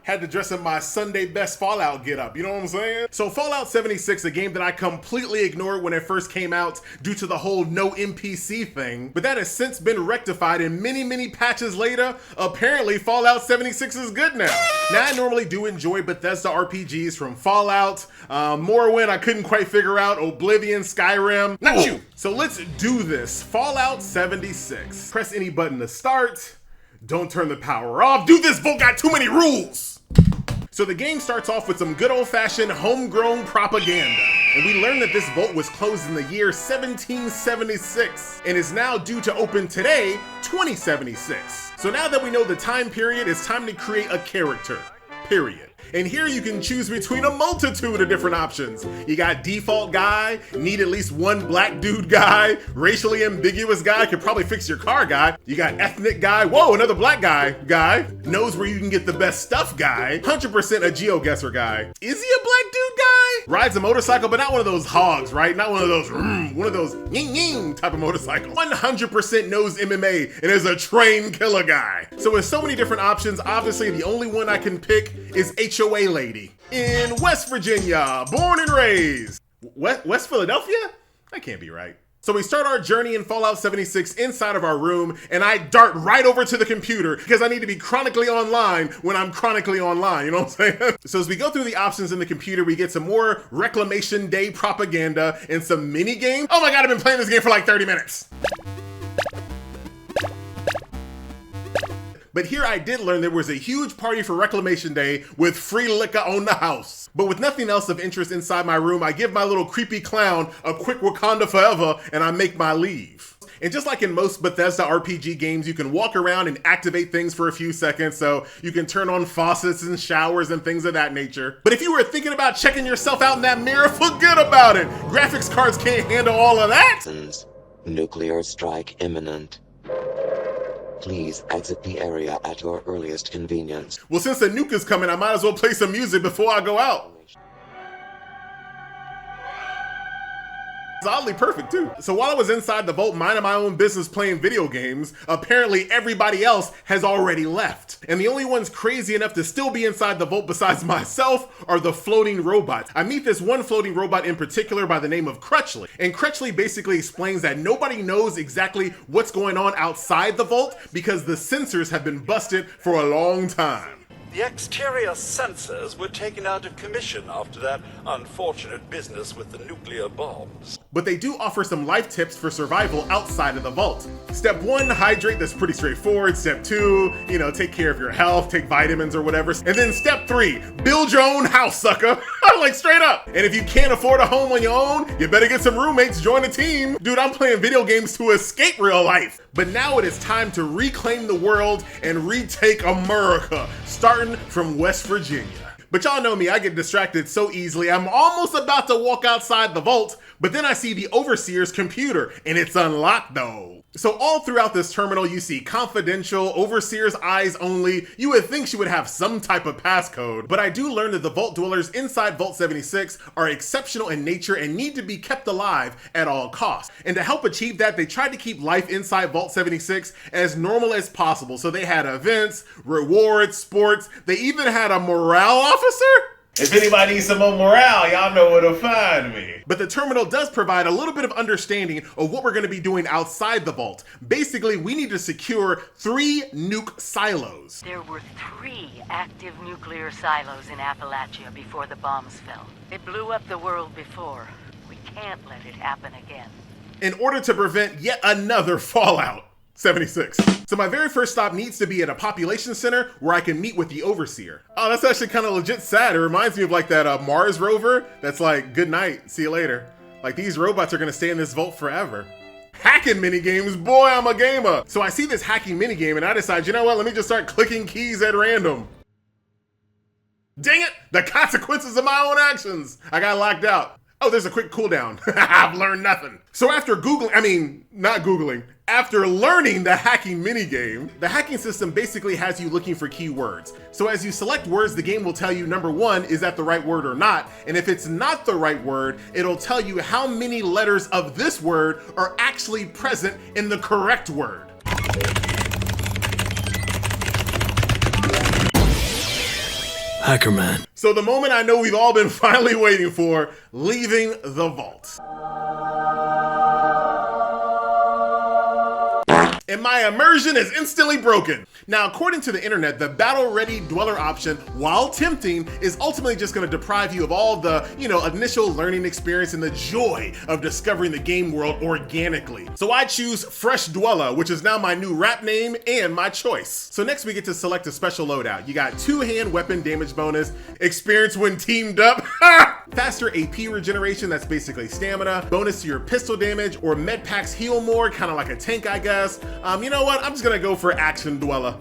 Had to dress in my Sunday best Fallout get up, you know what I'm saying? So Fallout 76, a game that I completely ignored when it first came out due to the whole no NPC thing, but that has since been rectified, and many patches later, apparently Fallout 76 is good now. Now I normally do enjoy Bethesda RPGs from Fallout, Morrowind I couldn't quite figure out, Oblivion, Skyrim, not you! So let's do this. Fallout 76. Press any button to start. Don't turn the power off. Do this, Vault got too many rules! So the game starts off with some good old-fashioned homegrown propaganda. And we learn that this vault was closed in the year 1776 and is now due to open today, 2076. So now that we know the time period, it's time to create a character, period. And here you can choose between a multitude of different options. You got default guy, need at least one black dude guy, racially ambiguous guy, could probably fix your car guy. You got ethnic guy, whoa, another black guy, knows where you can get the best stuff guy, 100% a geoguesser guy. Is he a black dude guy? Rides a motorcycle, but not one of those hogs, right? Not one of those, one of those ying type of motorcycles. 100% knows MMA and is a trained killer guy. So with so many different options, obviously the only one I can pick is HOA lady in West Virginia, born and raised. West Philadelphia? That can't be right. So we start our journey in Fallout 76 inside of our room, and I dart right over to the computer because I need to be chronically online when I'm chronically online, you know what I'm saying? So as we go through the options in the computer, we get some more Reclamation Day propaganda and some mini games. Oh my God, I've been playing this game for like 30 minutes. But here I did learn there was a huge party for Reclamation Day with free liquor on the house. But with nothing else of interest inside my room, I give my little creepy clown a quick Wakanda forever and I make my leave. And just like in most Bethesda RPG games, you can walk around and activate things for a few seconds, so you can turn on faucets and showers and things of that nature. But if you were thinking about checking yourself out in that mirror, forget about it. Graphics cards can't handle all of that. Nuclear strike imminent. Please exit the area at your earliest convenience. Well, since the nuke is coming, I might as well play some music before I go out. It's oddly perfect too. So while I was inside the vault minding my own business playing video games, apparently everybody else has already left. And the only ones crazy enough to still be inside the vault besides myself are the floating robots. I meet this one floating robot in particular by the name of Crutchley. And Crutchley basically explains that nobody knows exactly what's going on outside the vault because the sensors have been busted for a long time. The exterior sensors were taken out of commission after that unfortunate business with the nuclear bombs. But they do offer some life tips for survival outside of the vault. Step 1, hydrate, that's pretty straightforward. Step 2, take care of your health, take vitamins or whatever. And then step 3, build your own house, sucker. Like straight up. And if you can't afford a home on your own, you better get some roommates, join a team. Dude, I'm playing video games to escape real life. But now it is time to reclaim the world and retake America, starting from West Virginia. But y'all know me, I get distracted so easily. I'm almost about to walk outside the vault, but then I see the Overseer's computer, and it's unlocked though. So all throughout this terminal, you see confidential, Overseer's eyes only. You would think she would have some type of passcode, but I do learn that the vault dwellers inside Vault 76 are exceptional in nature and need to be kept alive at all costs. And to help achieve that, they tried to keep life inside Vault 76 as normal as possible. So they had events, rewards, sports, they even had a morale officer? If anybody needs some more morale, y'all know where to find me. But the terminal does provide a little bit of understanding of what we're going to be doing outside the vault. Basically, we need to secure 3 nuke silos. There were 3 active nuclear silos in Appalachia before the bombs fell. It blew up the world before. We can't let it happen again. In order to prevent yet another Fallout 76. So my very first stop needs to be at a population center where I can meet with the Overseer. Oh, that's actually kind of legit sad. It reminds me of like that Mars rover that's like, good night, see you later. Like these robots are gonna stay in this vault forever. Hacking minigames, boy, I'm a gamer. So I see this hacking minigame and I decide, you know what, let me just start clicking keys at random. Dang it, the consequences of my own actions. I got locked out. Oh, there's a quick cooldown. I've learned nothing. So after after learning the hacking minigame, the hacking system basically has you looking for keywords. So as you select words, the game will tell you, number 1, is that the right word or not? And if it's not the right word, it'll tell you how many letters of this word are actually present in the correct word. Hacker Man. So the moment I know we've all been finally waiting for, leaving the vault. And my immersion is instantly broken. Now, according to the internet, the battle-ready dweller option, while tempting, is ultimately just gonna deprive you of all the, initial learning experience and the joy of discovering the game world organically. So I choose Fresh Dweller, which is now my new rap name and my choice. So next we get to select a special loadout. You got 2-hand weapon damage bonus, experience when teamed up, faster AP regeneration, that's basically stamina, bonus to your pistol damage, or med packs heal more, kind of like a tank, I guess. You know what? I'm just gonna go for Action Dweller.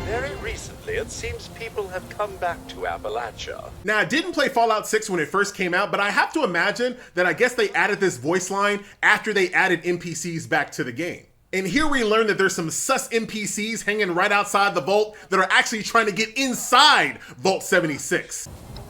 Very recently, it seems people have come back to Appalachia. Now, I didn't play Fallout 6 when it first came out, but I have to imagine that I guess they added this voice line after they added NPCs back to the game. And here we learn that there's some sus NPCs hanging right outside the vault that are actually trying to get inside Vault 76.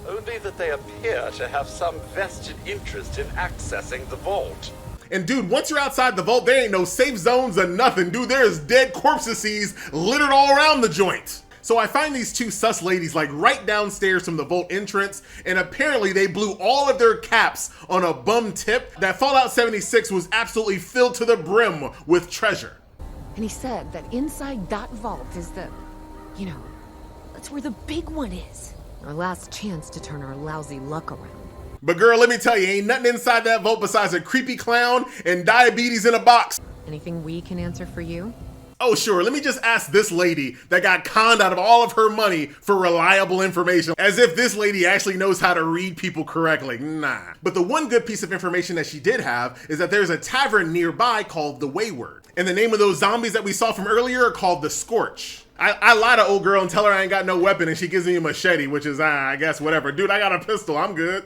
Only that they appear to have some vested interest in accessing the vault. And dude, once you're outside the vault, there ain't no safe zones or nothing. Dude, there's dead corpses littered all around the joint. So I find these two sus ladies like right downstairs from the vault entrance, and apparently they blew all of their caps on a bum tip that Fallout 76 was absolutely filled to the brim with treasure. And he said that inside that vault is that's where the big one is. Our last chance to turn our lousy luck around. But girl, let me tell you, ain't nothing inside that vault besides a creepy clown and diabetes in a box. Anything we can answer for you? Oh sure, let me just ask this lady that got conned out of all of her money for reliable information, as if this lady actually knows how to read people correctly. Nah. But the one good piece of information that she did have is that there's a tavern nearby called the Wayward. And the name of those zombies that we saw from earlier are called the Scorch. I lie to old girl and tell her I ain't got no weapon, and she gives me a machete, which is, I guess, whatever. Dude, I got a pistol, I'm good.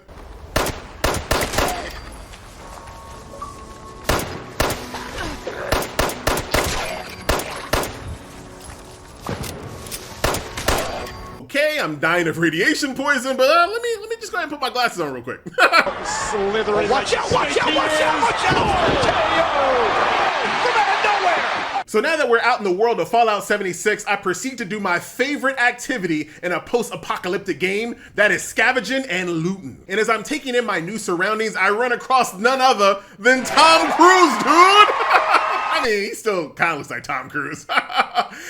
Okay, I'm dying of radiation poison, but let me just go ahead and put my glasses on real quick. Slithering. Watch out! Watch out! Watch out! Watch out! Come out of nowhere! So now that we're out in the world of Fallout 76, I proceed to do my favorite activity in a post-apocalyptic game, that is scavenging and looting. And as I'm taking in my new surroundings, I run across none other than Tom Cruise, dude! I mean, he still kind of looks like Tom Cruise.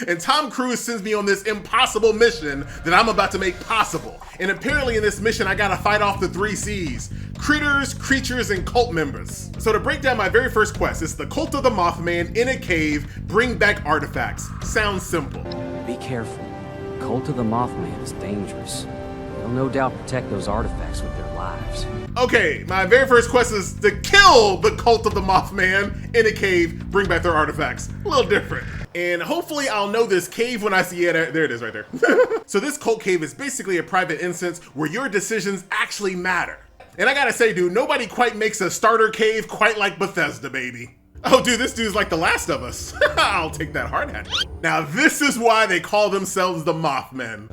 And Tom Cruise sends me on this impossible mission that I'm about to make possible. And apparently in this mission, I gotta fight off the 3 C's: critters, creatures, and cult members. So to break down my very first quest, it's the Cult of the Mothman in a cave, bring back artifacts. Sounds simple. Be careful. Cult of the Mothman is dangerous. They'll no doubt protect those artifacts with their lives. Okay, my very first quest is to kill the Cult of the Mothman in a cave, bring back their artifacts. A little different. And hopefully I'll know this cave when I see it. There it is right there. So this cult cave is basically a private instance where your decisions actually matter. And I gotta say, dude, nobody quite makes a starter cave quite like Bethesda, baby. Oh, dude, this dude's like The Last of Us. I'll take that hard hat. Now, this is why they call themselves the Mothmen.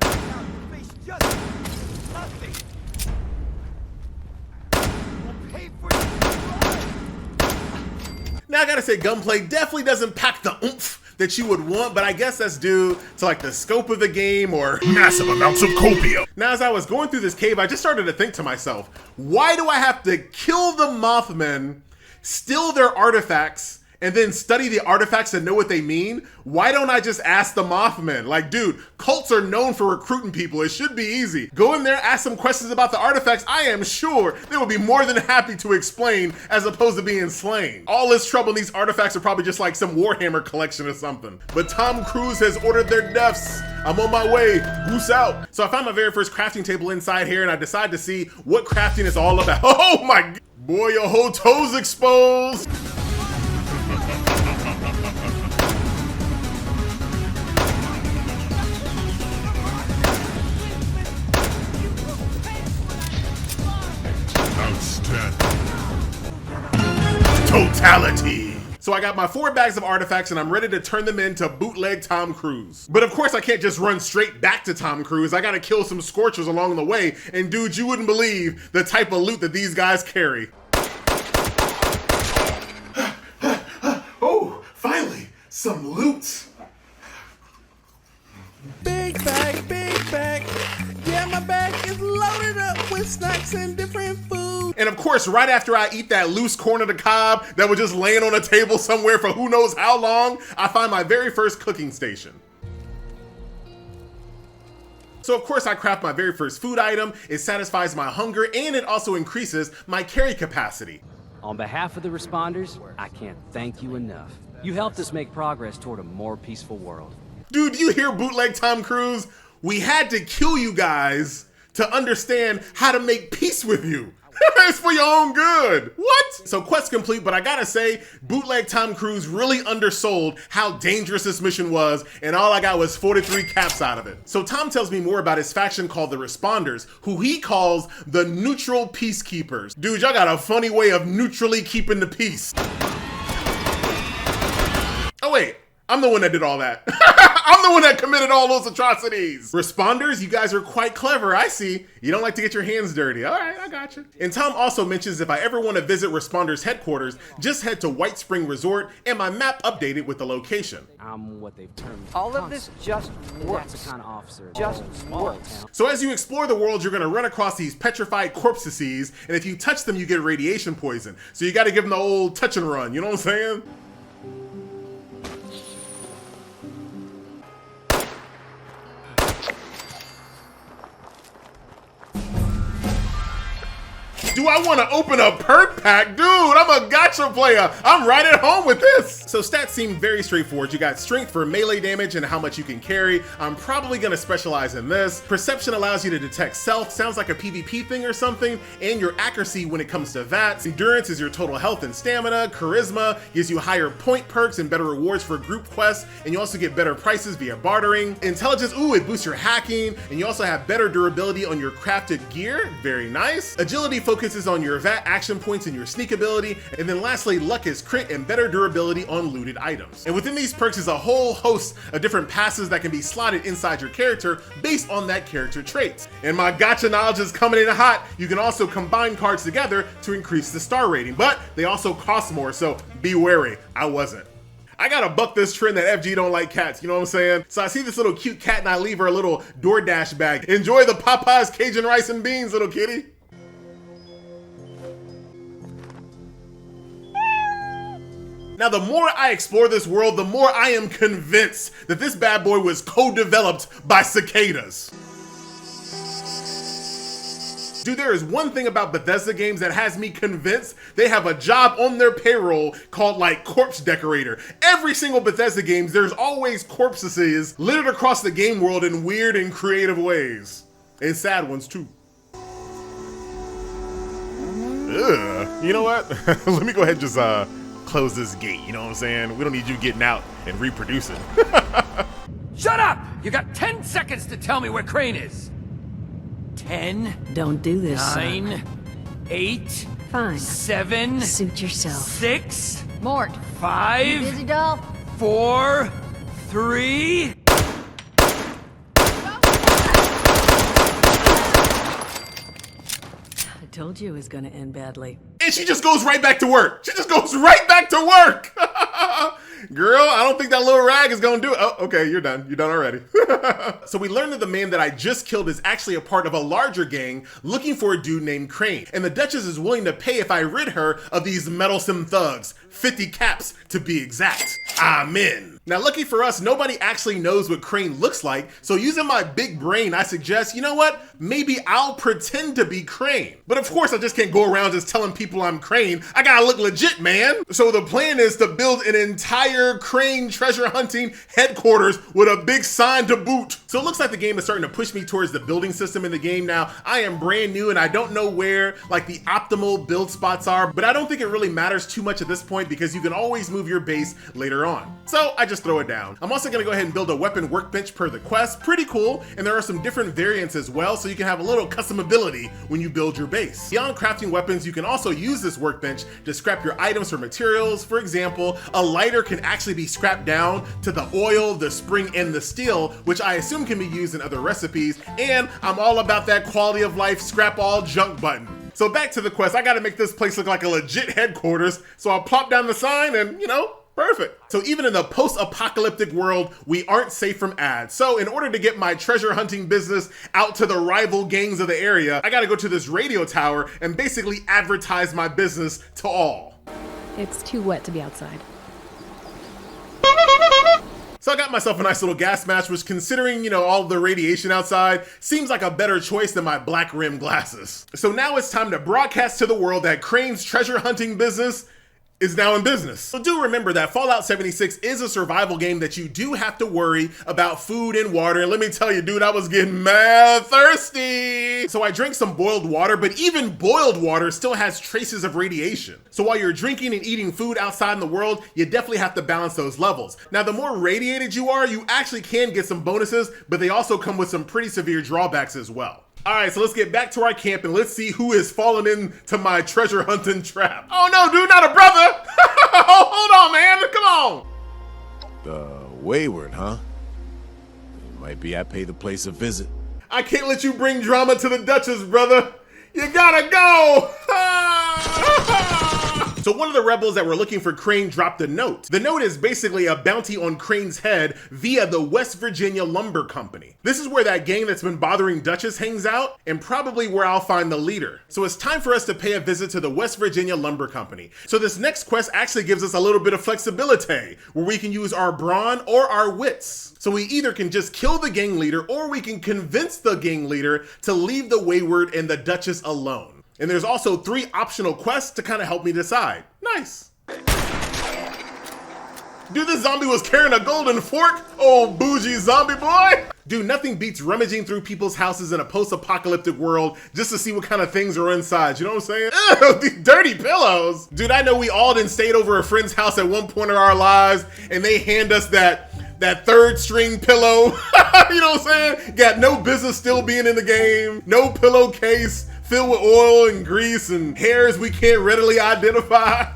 Now, I gotta say, gunplay definitely doesn't pack the oomph that you would want, but I guess that's due to like the scope of the game or massive amounts of copium. Now, as I was going through this cave, I just started to think to myself, why do I have to kill the Mothmen, steal their artifacts, and then study the artifacts and know what they mean? Why don't I just ask the Mothmen? Like, dude, cults are known for recruiting people. It should be easy. Go in there, ask some questions about the artifacts. I am sure they will be more than happy to explain as opposed to being slain. All this trouble in these artifacts are probably just like some Warhammer collection or something. But Tom Cruise has ordered their deaths. I'm on my way. Goose out. So I found my very first crafting table inside here, and I decided to see what crafting is all about. Oh my God. Boy, your whole toes exposed. Totality. So I got my 4 bags of artifacts and I'm ready to turn them into bootleg Tom Cruise. But of course I can't just run straight back to Tom Cruise. I gotta kill some scorchers along the way. And dude, you wouldn't believe the type of loot that these guys carry. some loot. Big bag. Yeah, my bag is loaded up with snacks and different food. And of course, right after I eat that loose corn of the cob that was just laying on a table somewhere for who knows how long, I find my very first cooking station. So of course I craft my very first food item, it satisfies my hunger, and it also increases my carry capacity. On behalf of the responders, I can't thank you enough. You helped us make progress toward a more peaceful world. Dude, do you hear bootleg Tom Cruise? We had to kill you guys to understand how to make peace with you. It's for your own good. What? So quest complete, but I gotta say, bootleg Tom Cruise really undersold how dangerous this mission was, and all I got was 43 caps out of it. So Tom tells me more about his faction called the Responders, who he calls the Neutral Peacekeepers. Dude, y'all got a funny way of neutrally keeping the peace. Oh wait, I'm the one that did all that. I'm the one that committed all those atrocities. Responders, you guys are quite clever. I see. You don't like to get your hands dirty. All right, I got you. And Tom also mentions if I ever want to visit Responders headquarters, just head to White Spring Resort and my map updated with the location. I'm what they've termed all of this just works. That's the kind of officer. Just small works. town. So as you explore the world, you're gonna run across these petrified corpses, and if you touch them, you get radiation poison. So you gotta give them the old touch and run, you know what I'm saying? Do I want to open a perk pack? Dude, I'm a gacha player. I'm right at home with this. So stats seem very straightforward. You got strength for melee damage and how much you can carry. I'm probably going to specialize in this. Perception allows you to detect self. Sounds like a PvP thing or something. And your accuracy when it comes to VATs. Endurance is your total health and stamina. Charisma gives you higher point perks and better rewards for group quests. And you also get better prices via bartering. Intelligence, ooh, it boosts your hacking. And you also have better durability on your crafted gear. Very nice. Agility focuses on your VAT action points and your sneak ability. And then lastly, luck is crit and better durability on looted items. And within these perks is a whole host of different passes that can be slotted inside your character based on that character trait. And my gacha knowledge is coming in hot. You can also combine cards together to increase the star rating, but they also cost more, so be wary. I wasn't. I gotta buck this trend that FG don't like cats, you know what I'm saying? So I see this little cute cat and I leave her a little DoorDash bag. Enjoy the Popeyes Cajun rice and beans, little kitty. Now, the more I explore this world, the more I am convinced that this bad boy was co-developed by cicadas. Dude, there is one thing about Bethesda games that has me convinced they have a job on their payroll called like corpse decorator. Every single Bethesda games, there's always corpses littered across the game world in weird and creative ways. And sad ones too. Ugh. You know what? Let me go ahead and just close this gate, you know what I'm saying? We don't need you getting out and reproducing. Shut up! You got 10 seconds to tell me where Crane is. 10. Don't do this, 9. son. 8. Fine. 7. Suit yourself. 6. Mort. 5. You busy, doll? 4. 3. I told you it was gonna end badly. And she just goes right back to work. She just goes right back to work. Girl, I don't think that little rag is gonna do it. Oh, okay, you're done. You're done already. So we learned that the man that I just killed is actually a part of a larger gang looking for a dude named Crane. And the Duchess is willing to pay if I rid her of these meddlesome thugs. 50 caps to be exact. Amen. Now, lucky for us, nobody actually knows what Crane looks like, so using my big brain, I suggest, you know what? Maybe I'll pretend to be Crane. But of course, I just can't go around just telling people I'm Crane. I gotta look legit, man. So the plan is to build an entire Crane treasure hunting headquarters with a big sign to boot. So it looks like the game is starting to push me towards the building system in the game now. I am brand new and I don't know where like the optimal build spots are, but I don't think it really matters too much at this point because you can always move your base later on. So I just throw it down. I'm also gonna go ahead and build a weapon workbench per the quest. Pretty cool, and there are some different variants as well, so you can have a little customability when you build your base. Beyond crafting weapons, you can also use this workbench to scrap your items for materials. For example, a lighter can actually be scrapped down to the oil, the spring, and the steel, which I assume can be used in other recipes, and I'm all about that quality of life scrap all junk button. So back to the quest, I gotta make this place look like a legit headquarters, so I'll plop down the sign and, you know, Perfect. So even in the post-apocalyptic world, we aren't safe from ads. So in order to get my treasure hunting business out to the rival gangs of the area, I gotta go to this radio tower and basically advertise my business to all. It's too wet to be outside. So I got myself a nice little gas mask, which considering, you know, all the radiation outside, seems like a better choice than my black rim glasses. So now it's time to broadcast to the world that Crane's treasure hunting business is now in business. So do remember that Fallout 76 is a survival game that you do have to worry about food and water. And let me tell you, dude, I was getting mad thirsty. So I drank some boiled water, but even boiled water still has traces of radiation. So while you're drinking and eating food outside in the world, you definitely have to balance those levels. Now, the more radiated you are, you actually can get some bonuses, but they also come with some pretty severe drawbacks as well. All right, so let's get back to our camp and let's see who is falling into my treasure hunting trap. Oh no, dude, not a brother. Hold on, man, come on. Wayward, huh? It might be I pay the place a visit. I can't let you bring drama to the Duchess, brother. You gotta go. So one of the rebels that were looking for Crane dropped a note. The note is basically a bounty on Crane's head via the West Virginia Lumber Company. This is where that gang that's been bothering Duchess hangs out, and probably where I'll find the leader. So it's time for us to pay a visit to the West Virginia Lumber Company. So this next quest actually gives us a little bit of flexibility, where we can use our brawn or our wits. So we either can just kill the gang leader, or we can convince the gang leader to leave the Wayward and the Duchess alone. And there's also 3 optional quests to kind of help me decide. Nice. Dude, this zombie was carrying a golden fork. Oh, bougie zombie boy. Dude, nothing beats rummaging through people's houses in a post-apocalyptic world just to see what kind of things are inside. You know what I'm saying? Ew, these dirty pillows. Dude, I know we all done stayed over a friend's house at one point in our lives, and they hand us that 3rd string pillow. You know what I'm saying? Got no business still being in the game. No pillowcase filled with oil and grease and hairs we can't readily identify.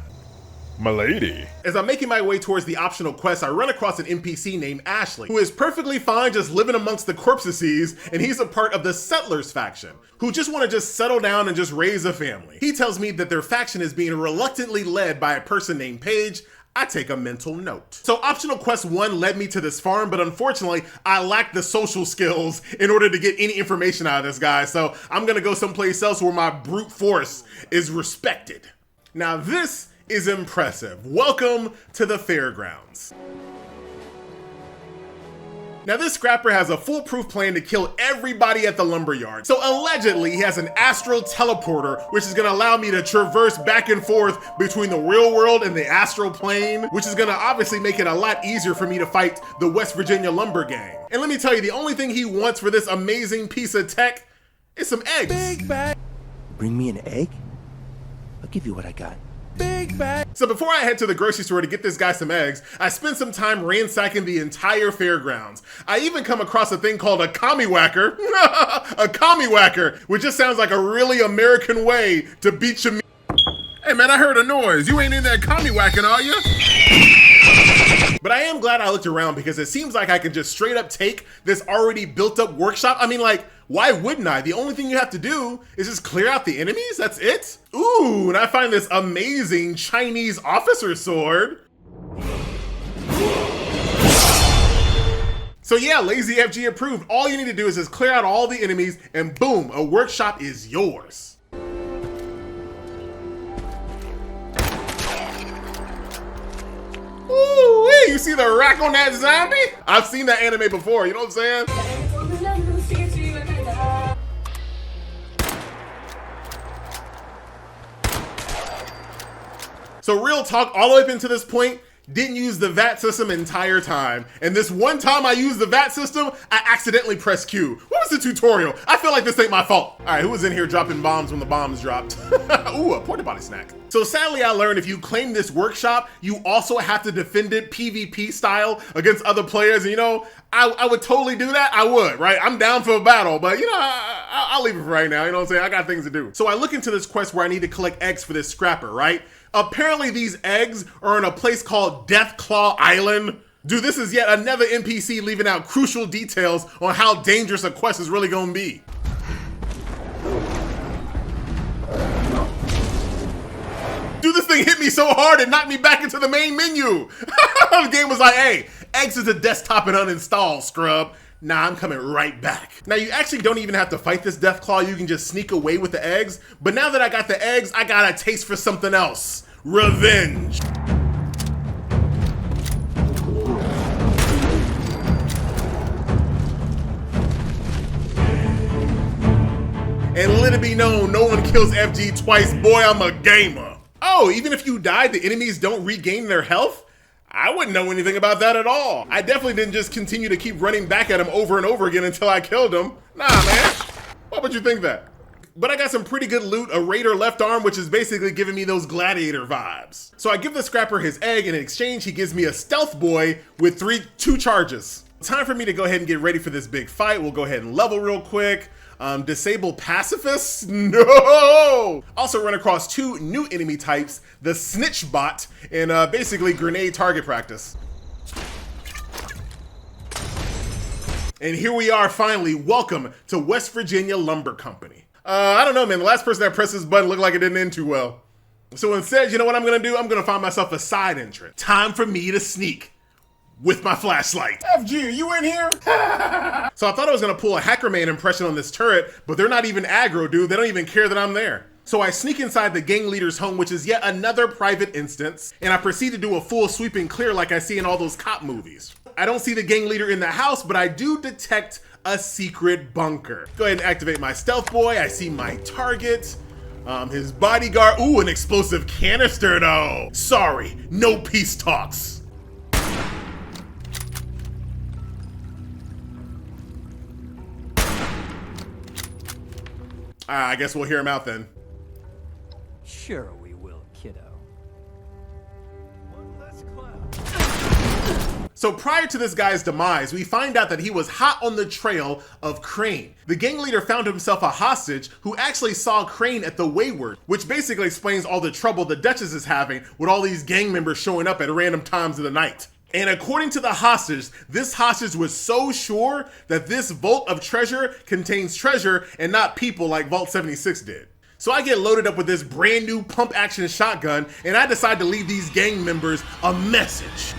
My lady. As I'm making my way towards the optional quest, I run across an NPC named Ashley, who is perfectly fine just living amongst the corpses, and he's a part of the Settlers faction, who just want to just settle down and just raise a family. He tells me that their faction is being reluctantly led by a person named Paige. I take a mental note. So optional quest 1 led me to this farm, but unfortunately, I lack the social skills in order to get any information out of this guy. So I'm gonna go someplace else where my brute force is respected. Now this is impressive. Welcome to the fairgrounds. Now this scrapper has a foolproof plan to kill everybody at the lumberyard. So allegedly he has an astral teleporter, which is gonna allow me to traverse back and forth between the real world and the astral plane, which is gonna obviously make it a lot easier for me to fight the West Virginia lumber gang. And let me tell you, the only thing he wants for this amazing piece of tech is some eggs. Big bag. Bring me an egg? I'll give you what I got. Big bag. So before I head to the grocery store to get this guy some eggs, I spend some time ransacking the entire fairgrounds. I even come across a thing called a commie-whacker. A commie-whacker, which just sounds like a really American way to beat your Hey man, I heard a noise. You ain't in there commie-whacking, are you? But I am glad I looked around because it seems like I can just straight up take this already built up workshop. I mean, like, why wouldn't I? The only thing you have to do is just clear out the enemies, that's it? Ooh, and I find this amazing Chinese officer sword. So yeah, Lazy FG approved. All you need to do is just clear out all the enemies and boom, a workshop is yours. Ooh, you see the rack on that zombie? I've seen that anime before, you know what I'm saying? So real talk, all the way up into this point, didn't use the VAT system entire time. And this one time I used the VAT system, I accidentally pressed Q. What was the tutorial? I feel like this ain't my fault. All right, who was in here dropping bombs when the bombs dropped? Ooh, a porta potty snack. So sadly, I learned if you claim this workshop, you also have to defend it PvP style against other players. And you know, I would totally do that. I would, right? I'm down for a battle, but you know, I'll leave it for right now. You know what I'm saying? I got things to do. So I look into this quest where I need to collect eggs for this scrapper, right? Apparently these eggs are in a place called Deathclaw Island. Dude, this is yet another NPC leaving out crucial details on how dangerous a quest is really gonna be. Dude, this thing hit me so hard it knocked me back into the main menu. The game was like, hey, exit the desktop and uninstall, scrub. Nah, I'm coming right back. Now, you actually don't even have to fight this Deathclaw. You can just sneak away with the eggs. But now that I got the eggs, I got a taste for something else. Revenge. And let it be known, no one kills FG twice. Boy, I'm a gamer. Oh, even if you die, the enemies don't regain their health? I wouldn't know anything about that at all. I definitely didn't just continue to keep running back at him over and over again until I killed him. Nah, man. Why would you think that? But I got some pretty good loot, a Raider left arm, which is basically giving me those Gladiator vibes. So I give the Scrapper his egg, and in exchange, he gives me a Stealth Boy with 2 charges. Time for me to go ahead and get ready for this big fight. We'll go ahead and level real quick. Disable pacifists? No! Also run across 2 new enemy types, the Snitch Bot, and basically grenade target practice. And here we are finally. Welcome to West Virginia Lumber Company. I don't know, man. The last person that pressed this button looked like it didn't end too well. So instead, you know what I'm gonna do? I'm gonna find myself a side entrance. Time for me to sneak with my flashlight. FG, are you in here? So I thought I was gonna pull a Hacker Man impression on this turret, but they're not even aggro, dude. They don't even care that I'm there. So I sneak inside the gang leader's home, which is yet another private instance, and I proceed to do a full sweep and clear like I see in all those cop movies. I don't see the gang leader in the house, but I do detect a secret bunker. Go ahead and activate my Stealth Boy. I see my target. His bodyguard. Ooh, an explosive canister though. Sorry, no peace talks. I guess we'll hear him out then. Sure we will, kiddo. One less cloud. So prior to this guy's demise, we find out that he was hot on the trail of Crane. The gang leader found himself a hostage who actually saw Crane at the Wayward, which basically explains all the trouble the Duchess is having with all these gang members showing up at random times of the night. And according to the hostage, this hostage was so sure that this vault of treasure contains treasure and not people like Vault 76 did. So I get loaded up with this brand new pump action shotgun and I decide to leave these gang members a message.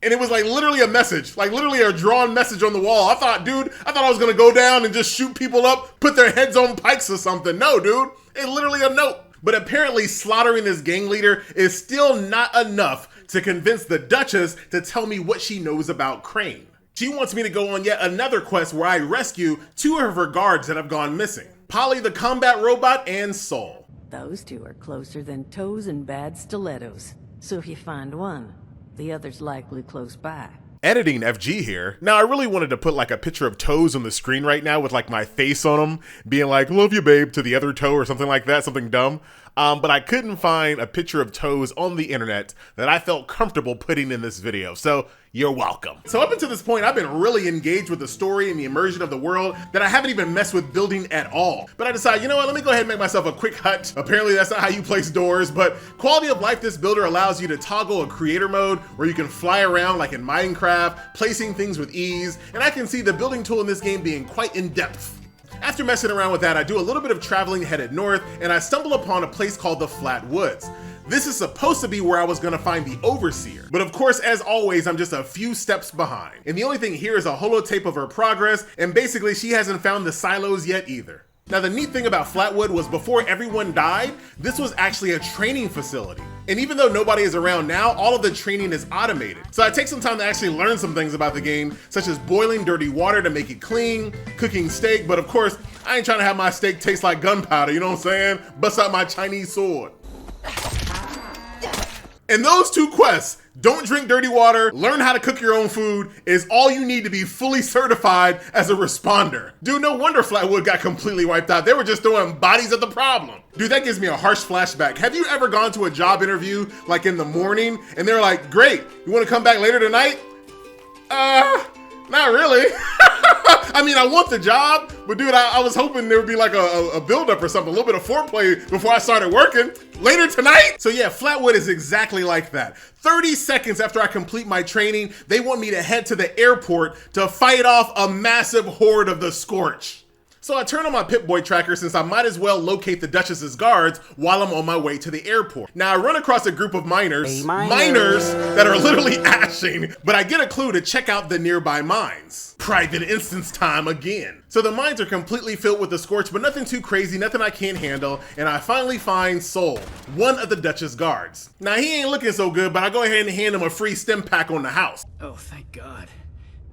And it was like literally a message, like literally a drawn message on the wall. I thought I was gonna go down and just shoot people up, put their heads on pikes or something. No, dude, it's literally a note. But apparently slaughtering this gang leader is still not enough to convince the Duchess to tell me what she knows about Crane. She wants me to go on yet another quest where I rescue 2 of her guards that have gone missing. Polly the combat robot and Soul. Those 2 are closer than toes and bad stilettos. So if you find one, the other's likely close by. Editing FG here. Now I really wanted to put like a picture of toes on the screen right now with like my face on them, being like, love you babe, to the other toe or something like that, something dumb. But I couldn't find a picture of toes on the internet that I felt comfortable putting in this video. So you're welcome. So up until this point, I've been really engaged with the story and the immersion of the world that I haven't even messed with building at all. But I decided, you know what, let me go ahead and make myself a quick hut. Apparently that's not how you place doors, but quality of life, this builder allows you to toggle a creator mode where you can fly around like in Minecraft, placing things with ease. And I can see the building tool in this game being quite in depth. After messing around with that, I do a little bit of traveling headed north and I stumble upon a place called the Flat Woods. This is supposed to be where I was gonna find the Overseer. But of course, as always, I'm just a few steps behind. And the only thing here is a holotape of her progress, and basically she hasn't found the silos yet either. Now the neat thing about Flatwood was before everyone died, this was actually a training facility. And even though nobody is around now, all of the training is automated. So I take some time to actually learn some things about the game, such as boiling dirty water to make it clean, cooking steak, but of course, I ain't trying to have my steak taste like gunpowder, you know what I'm saying? Bust out my Chinese sword. And those 2 quests, don't drink dirty water, learn how to cook your own food, is all you need to be fully certified as a responder. Dude, no wonder Flatwood got completely wiped out. They were just throwing bodies at the problem. Dude, that gives me a harsh flashback. Have you ever gone to a job interview like in the morning and they're like, great, you wanna come back later tonight? Not really. I mean, I want the job, but dude, I was hoping there would be like a build-up or something, a little bit of foreplay before I started working. Later tonight? So yeah, Flatwood is exactly like that. 30 seconds after I complete my training, they want me to head to the airport to fight off a massive horde of the Scorch. So I turn on my Pip-Boy tracker since I might as well locate the Duchess's guards while I'm on my way to the airport. Now I run across a group of miners that are literally ashing, but I get a clue to check out the nearby mines. Private instance time again. So the mines are completely filled with the Scorch, but nothing too crazy, nothing I can't handle, and I finally find Soul, one of the Duchess guards. Now he ain't looking so good, but I go ahead and hand him a free stim pack on the house. Oh, thank God.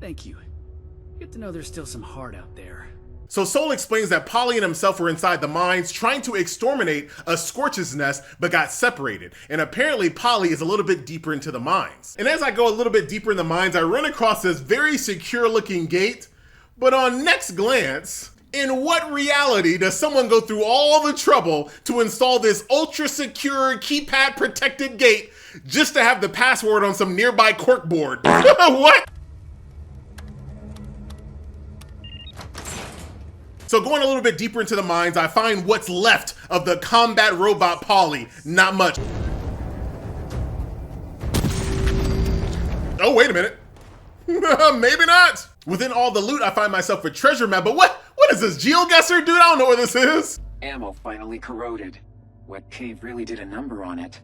Thank you. Good to know there's still some heart out there. So Soul explains that Polly and himself were inside the mines trying to exterminate a Scorch's nest, but got separated. And apparently Polly is a little bit deeper into the mines. And as I go a little bit deeper in the mines, I run across this very secure looking gate, but on next glance, in what reality does someone go through all the trouble to install this ultra secure keypad protected gate just to have the password on some nearby corkboard? What? So going a little bit deeper into the mines, I find what's left of the combat robot Polly. Not much. Oh, wait a minute. Maybe not. Within all the loot, I find myself a treasure map, but what is this, GeoGuessr, dude? I don't know what this is. Ammo finally corroded. Wet cave really did a number on it.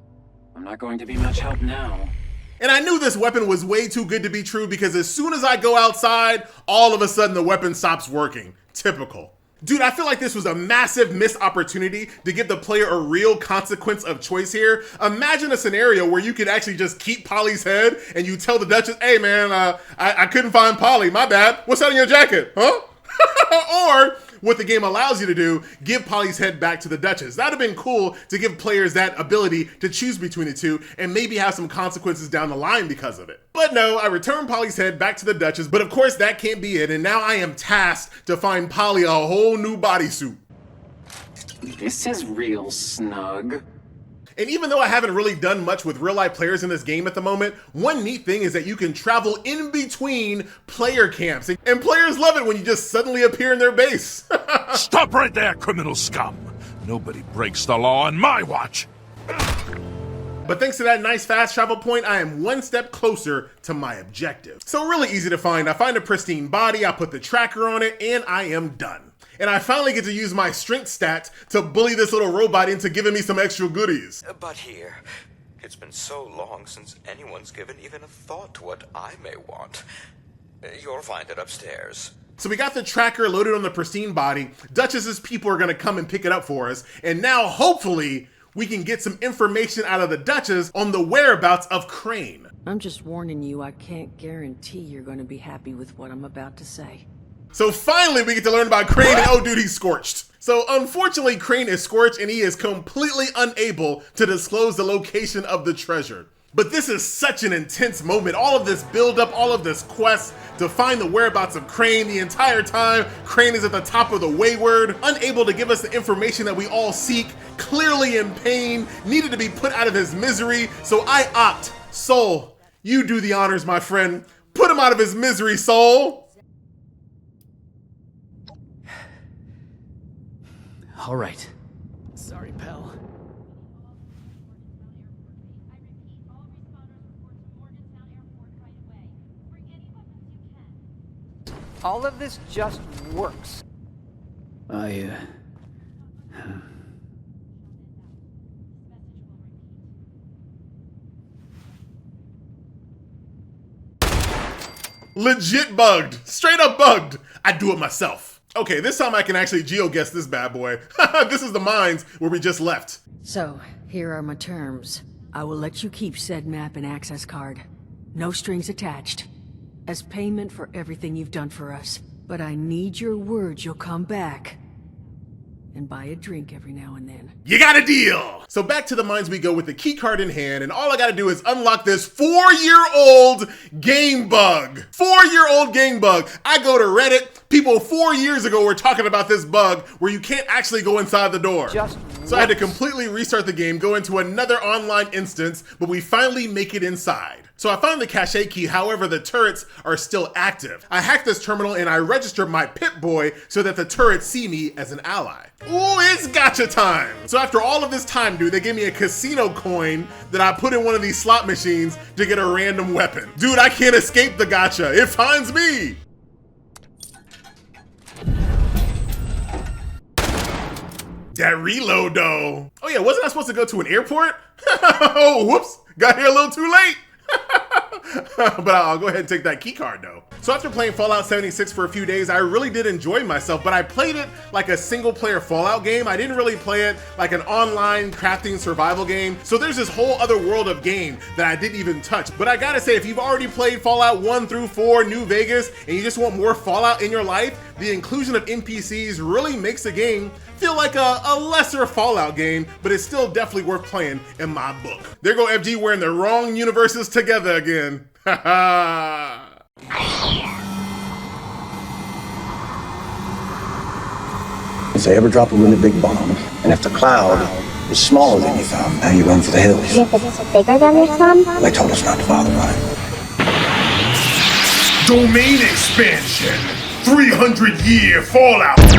I'm not going to be much help now. And I knew this weapon was way too good to be true because as soon as I go outside, all of a sudden the weapon stops working. Typical. Dude, I feel like this was a massive missed opportunity to give the player a real consequence of choice here. Imagine a scenario where you could actually just keep Polly's head and you tell the Duchess, hey man, I couldn't find Polly, my bad. What's that in your jacket, huh? Or what the game allows you to do, give Polly's head back to the Duchess. That'd have been cool to give players that ability to choose between the two and maybe have some consequences down the line because of it. But no, I return Polly's head back to the Duchess, but of course that can't be it, and now I am tasked to find Polly a whole new bodysuit. This is real snug. And even though I haven't really done much with real life players in this game at the moment, one neat thing is that you can travel in between player camps, and players love it when you just suddenly appear in their base. Stop right there, criminal scum. Nobody breaks the law on my watch. But thanks to that nice fast travel point, I am one step closer to my objective. So really easy to find. I find a pristine body, I put the tracker on it, and I am done. And I finally get to use my strength stat to bully this little robot into giving me some extra goodies. But here, it's been so long since anyone's given even a thought to what I may want. You'll find it upstairs. So we got the tracker loaded on the pristine body. Duchess's people are gonna come and pick it up for us. And now, hopefully, we can get some information out of the Duchess on the whereabouts of Crane. I'm just warning you, I can't guarantee you're gonna be happy with what I'm about to say. So finally we get to learn about Crane, and oh dude, he's scorched. So unfortunately Crane is scorched and he is completely unable to disclose the location of the treasure. But this is such an intense moment. All of this build up, all of this quest to find the whereabouts of Crane. The entire time, Crane is at the top of the wayward, unable to give us the information that we all seek, clearly in pain, needed to be put out of his misery. So I opt, Soul, you do the honors, my friend. Put him out of his misery, Soul. All right. Sorry, pal. All of this just works. Legit bugged. Straight up bugged. I do it myself. Okay, this time I can actually geo-guess this bad boy. This is the mines where we just left. So, here are my terms. I will let you keep said map and access card. No strings attached. As payment for everything you've done for us. But I need your word you'll come back. And buy a drink every now and then. You got a deal! So back to the mines we go with the key card in hand, and all I gotta do is unlock this 4-year-old game bug. 4-year-old game bug. I go to Reddit, people 4 years ago were talking about this bug where you can't actually go inside the door. So I had to completely restart the game, go into another online instance, but we finally make it inside. So I found the cache key, however the turrets are still active. I hacked this terminal and I registered my Pip-Boy so that the turrets see me as an ally. Ooh, it's gotcha time! So after all of this time, dude, they gave me a casino coin that I put in one of these slot machines to get a random weapon. Dude, I can't escape the gotcha. It finds me! That reload though. Oh yeah, wasn't I supposed to go to an airport? Oh, whoops. Got here a little too late. But I'll go ahead and take that key card though. So after playing Fallout 76 for a few days, I really did enjoy myself, but I played it like a single player Fallout game. I didn't really play it like an online crafting survival game. So there's this whole other world of game that I didn't even touch. But I gotta say, if you've already played Fallout 1 through 4, New Vegas, and you just want more Fallout in your life, the inclusion of NPCs really makes the game feel like a lesser Fallout game, but it's still definitely worth playing in my book. There go FG wearing the wrong universes together again. If they ever drop a really big bomb, and if the cloud is smaller than you thought, now you run for the hills. Yeah, but is it bigger than your son? They told us not to bother running. Domain expansion. 300-year Fallout.